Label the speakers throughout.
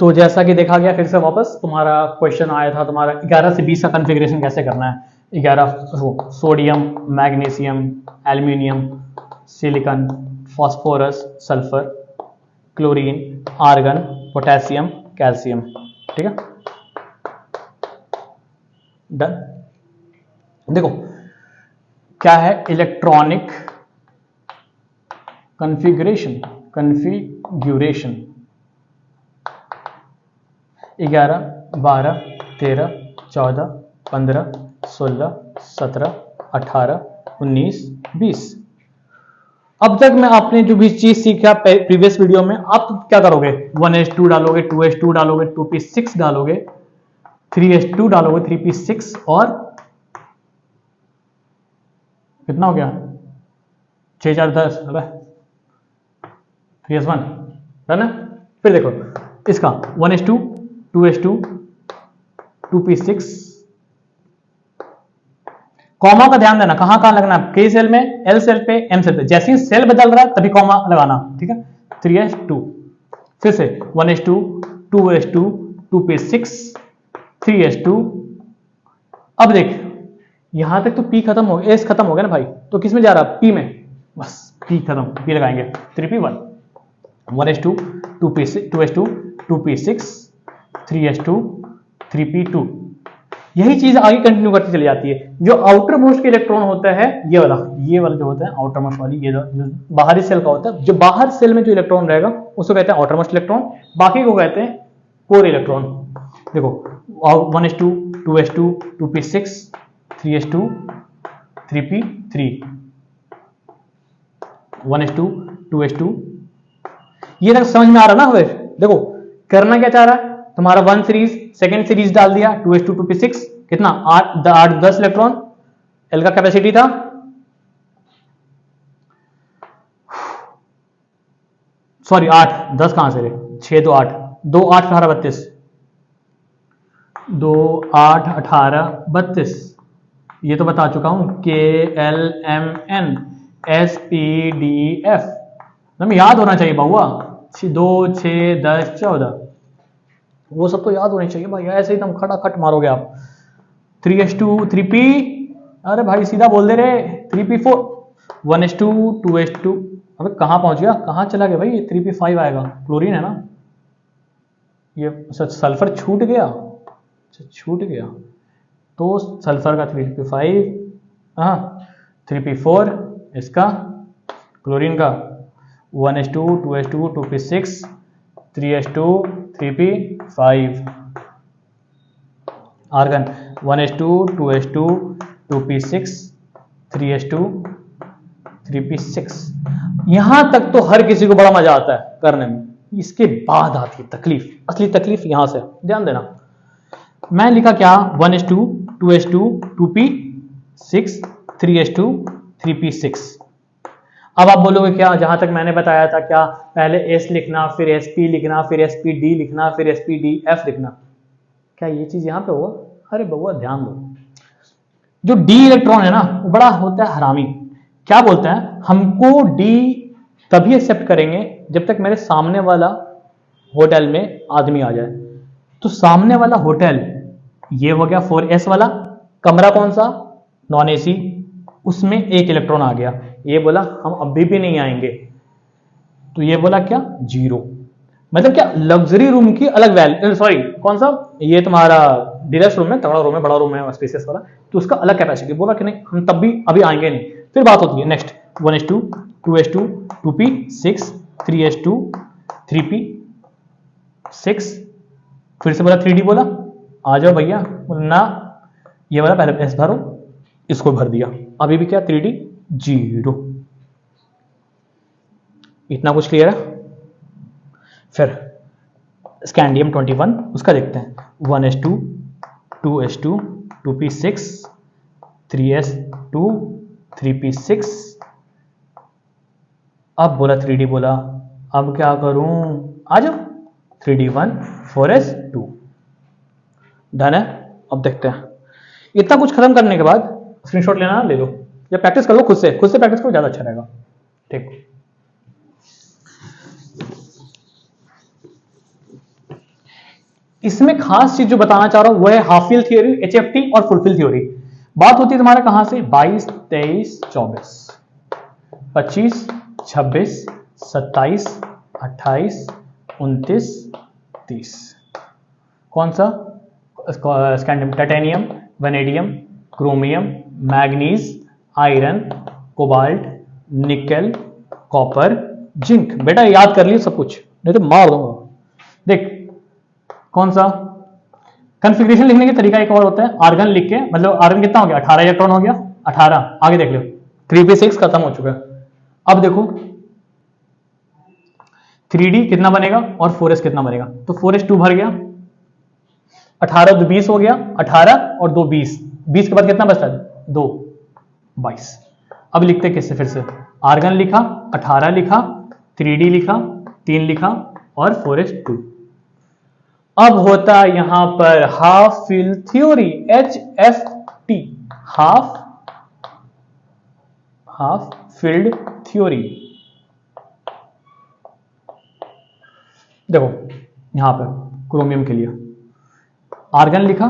Speaker 1: तो जैसा कि देखा गया, फिर से वापस तुम्हारा क्वेश्चन आया था तुम्हारा 11 से 20 का कॉन्फ़िगरेशन कैसे करना है। 11 sodium, magnesium, aluminium, silicon, phosphorus, sulphur, chlorine, argon, potassium, calcium. ठीक है, डन। देखो क्या है इलेक्ट्रॉनिक कॉन्फ़िगरेशन 11, 12, 13, 14, 15, 16, 17, 18, 19, 20। अब तक मैं आपने जो भी चीज सीखा प्रीवियस वीडियो में, आप क्या करोगे, 1s2 डालोगे, 2s2 डालोगे, 2p6 डालोगे, 3s2 डालोगे, 3p6 और कितना हो गया 6 4 10, 3s1 डन है। फिर देखो इसका 1s2, 2s2, 2p6, कॉमा का ध्यान देना, कहां कहां लगना है, के सेल में, एल सेल पे, एम सेल पे, जैसे ही सेल बदल रहा है तभी कॉमा लगाना। ठीक है, 3s2, फिर से 1s2, 2s2, 2p6, 3s2। अब देख यहां तक तो p खत्म हो गया, एस खत्म हो गया ना भाई, तो किस में जा रहा है, p में, बस p खत्म, p लगाएंगे, 3p1, 1s2, 2s2, 2p6, 3s2, 3p2। यही चीज आगे कंटिन्यू करती चली जाती है। जो आउटर मोस्ट इलेक्ट्रॉन होता है ये वाला जो होता है आउटर मोस्ट वाली, ये जो बाहरी सेल का होता है, जो बाहर सेल में जो इलेक्ट्रॉन रहेगा उसको कहते हैं आउटर मोस्ट इलेक्ट्रॉन, बाकी को कहते हैं कोर इलेक्ट्रॉन। देखो 1s2, 2s2, 2p6, 3s2, 3p3, 1s2, 2s2। ये तक समझ में आ रहा ना। हमें देखो करना क्या चाह रहा है, तुम्हारा 1 सीरीज, सेकेंड सीरीज डाल दिया, 2s2, 2p6, कितना 8 10 इलेक्ट्रॉन, एल का कैपेसिटी था, सॉरी 8 10 कहां से रे, 6 2 8, 2 8 18 32, 2 8 18 32, ये तो बता चुका हूं, K L M N S P D F, तुम्हें याद होना चाहिए बहुआ, 2 6 10 14, वो सब तो याद होने चाहिए भाई, ऐसे ही तुम खटाखट मारोगे आप। 3s2, 3p, अरे भाई सीधा बोल दे रे, 3p4, 1s2, 2s2, अबे कहां पहुंच गया, कहां चला गया भाई, 3p5 आएगा, क्लोरीन है ना ये, सल्फर छूट गया, छूट गया, तो सल्फर का 3p5, हाँ 3p4 इसका, क्लोरीन का 1s2, 2s2, 2p6, 3s2, 3p5, argon 1s2, 2s2, 2p6, 3s2, 3p6। यहां तक तो हर किसी को बड़ा मजा आता है करने में, इसके बाद आती है तकलीफ, असली तकलीफ यहां से, ध्यान देना। मैं लिखा क्या, 1s2, 2s2, 2p6, 3s2, 3p6। अब आप बोलोगे क्या, जहां तक मैंने बताया था क्या, पहले s लिखना, फिर sp लिखना, फिर spd लिखना, फिर spdf लिखना, क्या ये चीज यहां पे हुआ? अरे बउआ ध्यान दो, जो d इलेक्ट्रॉन है ना वो बड़ा होता है हरामी। क्या बोलता है, हमको d तभी एक्सेप्ट करेंगे जब तक मेरे सामने वाला होटल में आदमी आ जाए। तो सामने वाला होटल ये हो गया 4s वाला, कमरा कौन सा, नॉन एसी, उसमें एक इलेक्ट्रॉन आ गया, ये बोला हम अभी भी नहीं आएंगे, तो ये बोला क्या 0, मतलब क्या लग्जरी रूम की अलग वैल्यू, सॉरी कौन सा, ये तुम्हारा डिलक्स रूम है, तगड़ा रूम है, बड़ा रूम है, स्पेसियस वाला, तो उसका अलग कैपेसिटी, बोला कि नहीं हम तब भी अभी आएंगे नहीं। फिर बात होती है next 1s2, 2s2, 2p6, 3s2, 3p6, फिर से बोला 3d, बोला आ जाओ भैया ना, ये वाला पहले एस भरो, इसको भर दिया, अभी भी क्या 3d 0। इतना कुछ क्लियर है। फिर स्कैंडियम 21, उसका देखते हैं, 1s2, 2s2, 2p6, 3s2, 3p6, अब बोला 3d, बोला अब क्या करूं, आ जाओ 3d1, 4s2, डन है। अब देखते हैं, इतना कुछ खत्म करने के बाद स्क्रीनशॉट लेना ले लो, या प्रैक्टिस कर लो, खुद से प्रैक्टिस करो, ज्यादा अच्छा रहेगा। ठीक, इसमें खास चीज जो बताना चाह रहा हूं वो है हाफ फिल थ्योरी, HFT और फुल फिल थ्योरी। बात होती है तुम्हारा कहां से, 22, 23, 24, 25, 26, 27, 28, 29, 30। कौन सा, scandium, titanium, vanadium, chromium, manganese, iron, cobalt, निकल, कॉपर, जिंक। बेटा याद कर लियो सब कुछ, नहीं तो मार दूंगा। देख कौन सा, कॉन्फ़िगरेशन लिखने का तरीका एक और होता है, आर्गन लिख के, मतलब आर्गन कितना हो गया, 18 इलेक्ट्रॉन हो गया, 18। आगे देख लो, 3p6 खत्म हो चुका है। अब देखो 3d कितना बनेगा और 4s कितना बनेगा, तो 4s 2 भर गया, 18 2 20 हो गया, 18 और 2 20, 20 के बाद कितना बचता है, 2, 22। अब लिखते किससे, फिर से आर्गन लिखा, 18 लिखा, 3d लिखा, 3 लिखा और 4s 2। अब होता है यहां पर half fill theory, HFT, half filled theory. देखो यहां पर क्रोमियम के लिए आर्गन लिखा,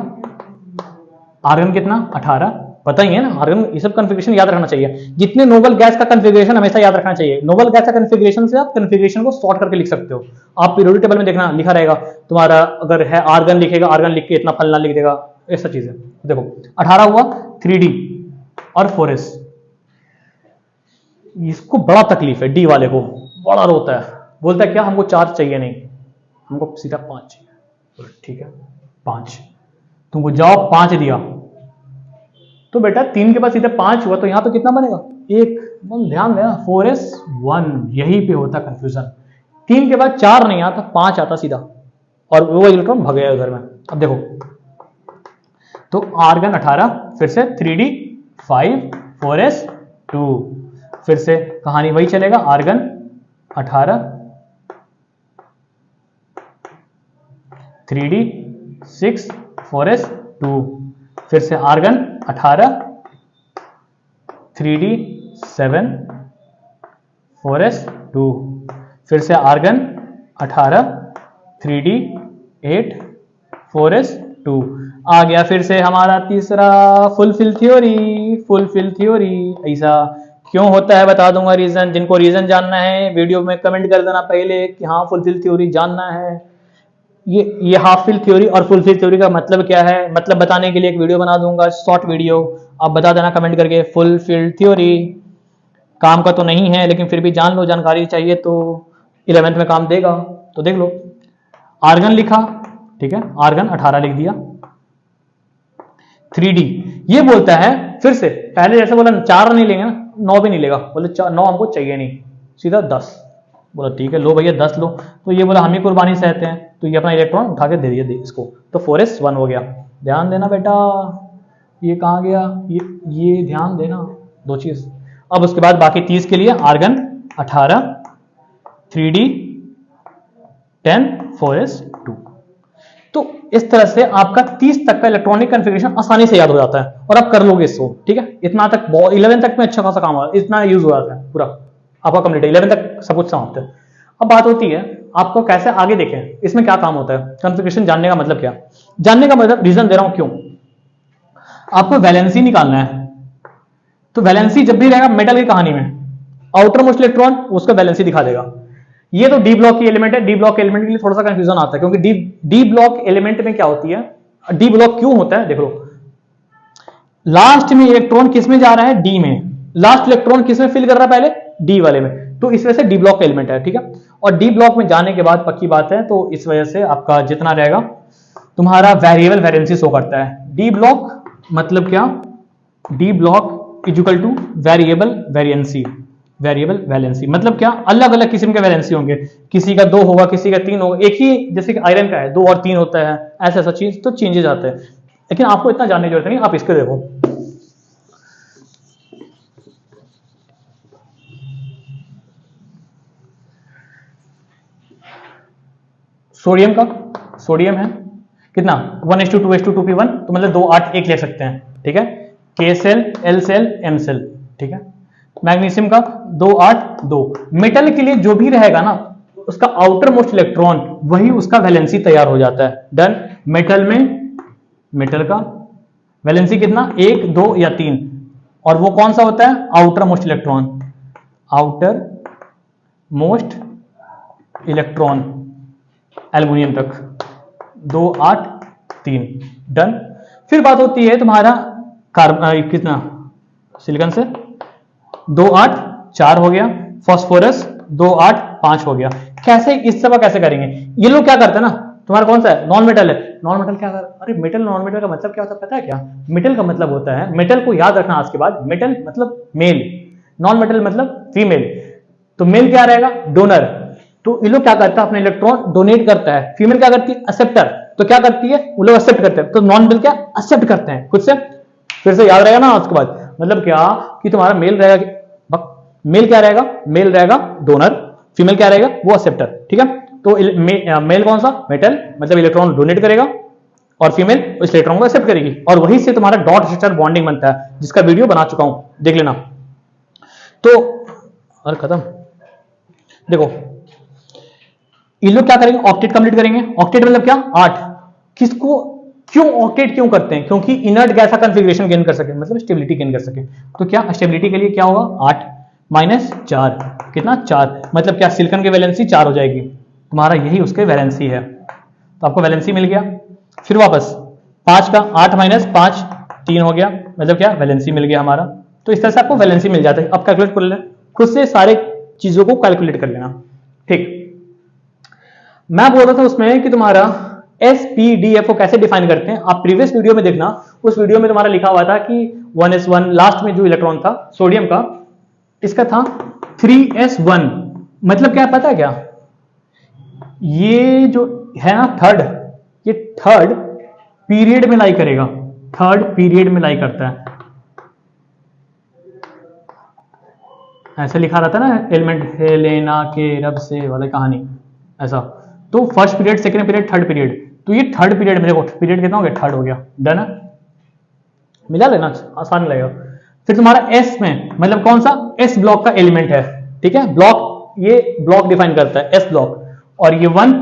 Speaker 1: आर्गन कितना, 18, पता ही है ना आर्गन, ये सब कॉन्फ़िगरेशन याद रखना चाहिए। जितने नोबल गैस का कॉन्फ़िगरेशन हमेशा याद रखना चाहिए। नोबल गैस का कॉन्फ़िगरेशन से आप कॉन्फ़िगरेशन को सॉर्ट करके लिख सकते हो। आप पीरियोडिक टेबल में देखना लिखा रहेगा तुम्हारा, अगर है आर्गन लिखेगा, आर्गन लिख के इतना फलना लिख देगा, ऐसा चीज है। देखो 18 हुआ, 3d और 4s। इसको बड़ा तकलीफ है, डी वाले को बड़ा रोता है, बोलता है क्या हमको 4 चाहिए नहीं, हमको सीधा 5 चाहिए। ठीक है 5, तुमको जाओ 5 दिया, तो बेटा 3 के बाद सीधा 5 हुआ, तो यहां पे कितना बनेगा, 1। ध्यान देना 4s 1, यही पे होता कंफ्यूजन। 3 के बाद 4 नहीं आता, 5 आता सीधा, और वो इलेक्ट्रॉन भग गया उधर में। अब देखो तो आर्गन 18, फिर से 3d 5, 4s 2, फिर से कहानी वही चलेगा, आर्गन 18, 3d 6, 4s 2, फिर से आर्गन 18, 3d 7, 4s 2, फिर से आर्गन 18, 3d 8, 4s 2। आ गया फिर से हमारा तीसरा फुलफिल थ्योरी। फुलफिल थ्योरी ऐसा क्यों होता है बता दूंगा रीजन, जिनको रीजन जानना है वीडियो में कमेंट कर देना पहले कि हाँ फुलफिल थ्योरी जानना है। ये हाफ फिल थ्योरी और फुल फिल थ्योरी का मतलब क्या है, मतलब बताने के लिए एक वीडियो बना दूंगा, शॉर्ट वीडियो, आप बता देना कमेंट करके। फुल फिल थ्योरी काम का तो नहीं है, लेकिन फिर भी जान लो, जानकारी चाहिए तो 11th में काम देगा, तो देख लो। आर्गन लिखा, ठीक है, आर्गन 18 लिख दिया। 3d ये बोलता है, फिर से पहले जैसे बोला 4 नहीं लेंगे ना, 9 भी नहीं लेगा, बोले 9 हमको चाहिए नहीं, सीधा 10। बोला ठीक है लो भैया 10 लो, तो ये बोला हम ही कुर्बानी सहते हैं, तो ये अपना इलेक्ट्रॉन उठा के दे दिया इसको, तो 4s 1 हो गया। ध्यान देना बेटा, ये कहाँ गया, ये ध्यान देना, 2 चीज। अब उसके बाद बाकी 30 के लिए आर्गन 18, 3d 10, 4s 2। तो इस तरह से आपका 30 तक का इलेक्ट्रॉनिक कॉन्फ़िगरेशन आसानी से याद हो जाता है, और आप कर लोगे इसको, ठीक है। इतना तक 11 तक में अच्छा खासा काम हुआ, इतना यूज हो जाता है, पूरा आपका कंप्लीट है, 11 तक सब कुछ समाप्त है। अब बात होती है आपको कैसे आगे देखें, इसमें क्या काम होता है, कॉन्फ़िगरेशन जानने का मतलब क्या, जानने का मतलब रीजन दे रहा हूं क्यों। आपको वैलेंसी निकालना है, तो वैलेंसी जब भी रहेगा मेटल की कहानी में, आउटर मोस्ट इलेक्ट्रॉन उसका वैलेंसी दिखा देगा। ये तो डी ब्लॉक की एलिमेंट है, डी ब्लॉक एलिमेंट के लिए थोड़ा सा कंफ्यूजन आता है, क्योंकि डी ब्लॉक एलिमेंट में क्या होती है, डी ब्लॉक क्यों होता है, देख लो लास्ट में इलेक्ट्रॉन किस में जा रहा है, डी में, लास्ट इलेक्ट्रॉन किस में फिल कर रहा है, पहले डी वाले में, तो इस वजह से डी ब्लॉक एलिमेंट है, ठीक है। और डी ब्लॉक में जाने के बाद पक्की बात है, तो इस वजह से आपका जितना रहेगा तुम्हारा वेरिएबल वेरिएंसी शो करता है। डी ब्लॉक मतलब क्या, D block equal to variable variancy, variable valency मतलब क्या, अलग अलग किस्म के वैलेंसी होंगे, किसी का 2 होगा, किसी का 3 होगा, एक ही जैसे कि आयरन का है 2 और 3 होता है, ऐसा ऐसा चीज तो चेंजेस आते हैं, लेकिन आपको इतना जानने की जरूरत नहीं, आप इसके देखो। सोडियम का, सोडियम है कितना 1:2 2:2 2p1, तो मतलब 2 8 1 ले सकते हैं, ठीक है। K shell, L shell, M shell, ठीक है। मैग्नीशियम का 2 8 2। मेटल के लिए जो भी रहेगा ना उसका आउटर मोस्ट इलेक्ट्रॉन वही उसका वैलेंसी तैयार हो जाता है। डन। मेटल में मेटल का वैलेंसी कितना, 1 2 या 3, और वो कौन सा होता है, outer most electron, outer most electron aluminium तक 2 8 3। डन। फिर बात होती है तुम्हारा कार्बन कितना, सिलिकॉन से 2 8 4 हो गया, फास्फोरस 2 8 5 हो गया। कैसे इस सब कैसे करेंगे, ये लोग क्या करते हैं ना, तुम्हारा कौन सा है, नॉन मेटल है, नॉन मेटल क्या कर, अरे मेटल नॉन मेटल का मतलब क्या होता है पता है क्या, मेटल का मतलब होता है, मेटल को याद रखना आज के बाद, मेटल मतलब मेल, नॉन मेटल मतलब फीमेल। तो मेल क्या रहेगा, डोनर। तो ये लोग क्या करता है, अपने इलेक्ट्रॉन डोनेट करता है, फीमेल क्या करती है, एक्सेप्टर। तो क्या करती है, वो लोग एक्सेप्ट करते हैं, तो नॉन मेल क्या, एक्सेप्ट करते हैं खुद से। फिर से याद रहेगा ना उसके बाद, मतलब क्या कि तुम्हारा मेल रहेगा, मेल क्या रहेगा, मेल रहेगा डोनर, फीमेल क्या रहेगा, वो एक्सेप्टर। ठीक है, तो मेल कौन सा, मेटल मतलब इलेक्ट्रॉन डोनेट करेगा, और फीमेल उस इलेक्ट्रॉन को एक्सेप्ट करेगी, और वही से तुम्हारा डॉट स्ट्रक्चर बॉन्डिंग बनता है, जिसका वीडियो बना चुका हूं, देख लेना। तो और खत्म। देखो ये लोग क्या करेंगे, ऑक्टेट कंप्लीट करेंगे। ऑक्टेट मतलब क्या, 8। किसको, क्यों ऑक्टेट क्यों करते हैं, क्योंकि इनर्ट गैस का कंफिग्रेशन गेन कर सके, मतलब स्टेबिलिटी गेन कर सके। तो क्या स्टेबिलिटी के लिए क्या होगा, 8 माइनस 4 कितना, 4, मतलब क्या सिलिकॉन की वैलेंसी 4 हो जाएगी, तुम्हारा यही उसके वैलेंसी है। तो आपको वैलेंसी मिल गया। फिर वापस 5 का 8 माइनस 5 3 हो गया, मतलब क्या वैलेंसी मिल गया हमारा। तो इस तरह से आपको वैलेंसी मिल जाता है। अब कैलकुलेट कर लेना, खुद से सारे चीजों को कैलकुलेट कर लेना। ठीक, मैं बोल रहा था उसमें कि तुम्हारा SPDF को कैसे डिफाइन करते हैं, आप प्रीवियस वीडियो में देखना, उस वीडियो में तुम्हारा लिखा हुआ था कि 1s1 लास्ट में जो इलेक्ट्रॉन था सोडियम का, इसका था 3s1, मतलब क्या पता है क्या, ये जो है ना थर्ड, ये थर्ड पीरियड में लाई करेगा, थर्ड पीरियड में लाई करता है। ऐसे लिखा रहता है ना, एलिमेंट हेलेना के रब से वाली कहानी, ऐसा। तो first period, second period, third period, तो ये थर्ड पीरियड में, देखो पीरियड कितना हो गया, थर्ड हो गया। डन है, मिला लेना, आसान लगेगा। फिर तुम्हारा एस में मतलब कौन सा, एस ब्लॉक का एलिमेंट है। ठीक है, ब्लॉक, ये ब्लॉक डिफाइन करता है एस ब्लॉक, और ये 1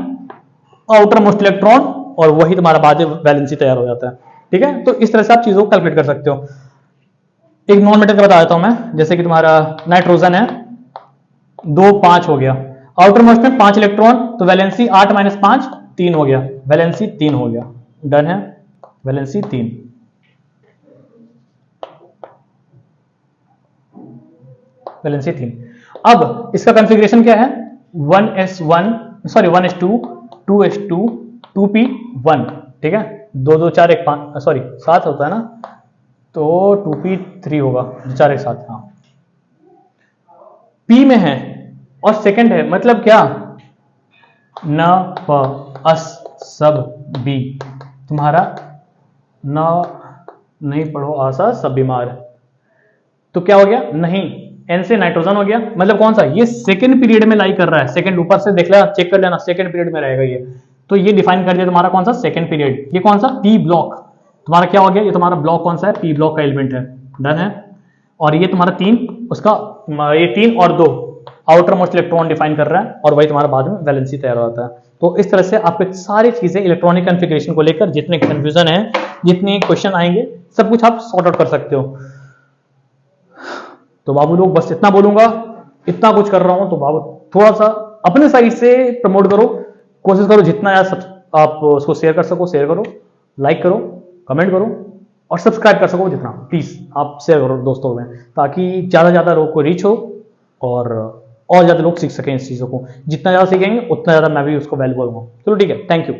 Speaker 1: आउटर मोस्ट इलेक्ट्रॉन, और वही तुम्हारा बाद में वैलेंसी तैयार हो जाता है। ठीक है, तो इस तरह से आप चीजों को कैलकुलेट कर सकते हो। एक नॉन मेटल का बता देता हूं मैं, जैसे कि तुम्हारा नाइट्रोजन है, 2 5 हो गया, आउटर मोस्ट में 5 इलेक्ट्रॉन, तो वैलेंसी 8 माइनस 5 3 हो गया, वैलेंसी 3 हो गया। डन है, वैलेंसी 3। वैलेंसी 3। अब इसका कॉन्फ़िगरेशन क्या है, 1s1 sorry 1s2 2s2 2p1। ठीक है, 2 2 4 1 5 सॉरी 7 होता है ना, तो 2p3 होगा, 4 1 7। हाँ, p में है और सेकंड है, मतलब क्या, न प अस सब बी, तुम्हारा न नहीं पढ़ो आशा सब बीमार, तो क्या हो गया, नहीं, एन से नाइट्रोजन हो गया, मतलब कौन सा, ये सेकंड पीरियड में लाई कर रहा है, सेकंड ऊपर से देख लेना, चेक कर लेना, सेकंड पीरियड में रहेगा ये। तो ये डिफाइन कर दिया तुम्हारा कौन सा, सेकंड पीरियड। ये कौन सा, पी ब्लॉक, तुम्हारा क्या हो गया, ये तुम्हारा ब्लॉक कौन सा है, पी ब्लॉक का एलिमेंट है। डन है, और ये तुम्हारा 3, उसका ये 3 और 2 आउटर मोस्ट इलेक्ट्रॉन डिफाइन कर रहा है, और वही तुम्हारा बाद में वैलेंसी तैयार होता है। तो इस तरह से आपको सारी चीजें इलेक्ट्रॉनिक कॉन्फ़िगरेशन को लेकर जितने कंफ्यूजन है, जितने क्वेश्चन आएंगे, सब कुछ आप सॉर्ट आउट कर सकते हो। तो बाबू लोग बस इतना बोलूंगा, इतना कुछ कर रहा हूं, तो बाबू थोड़ा सा अपने साइड से प्रमोट करो, कोशिश करो जितना आप उसको शेयर कर सको शेयर करो, लाइक करो, कमेंट करो, और सब्सक्राइब कर सको जितना, प्लीज आप शेयर करो दोस्तों में, ताकि ज्यादा ज्यादा लोगों को रीच हो, और ज्यादा लोग सीख सकें इस चीजों को। जितना ज्यादा सीखेंगे उतना ज्यादा मैं भी उसको वैल्यू करूंगा। चलो ठीक है, थैंक यू।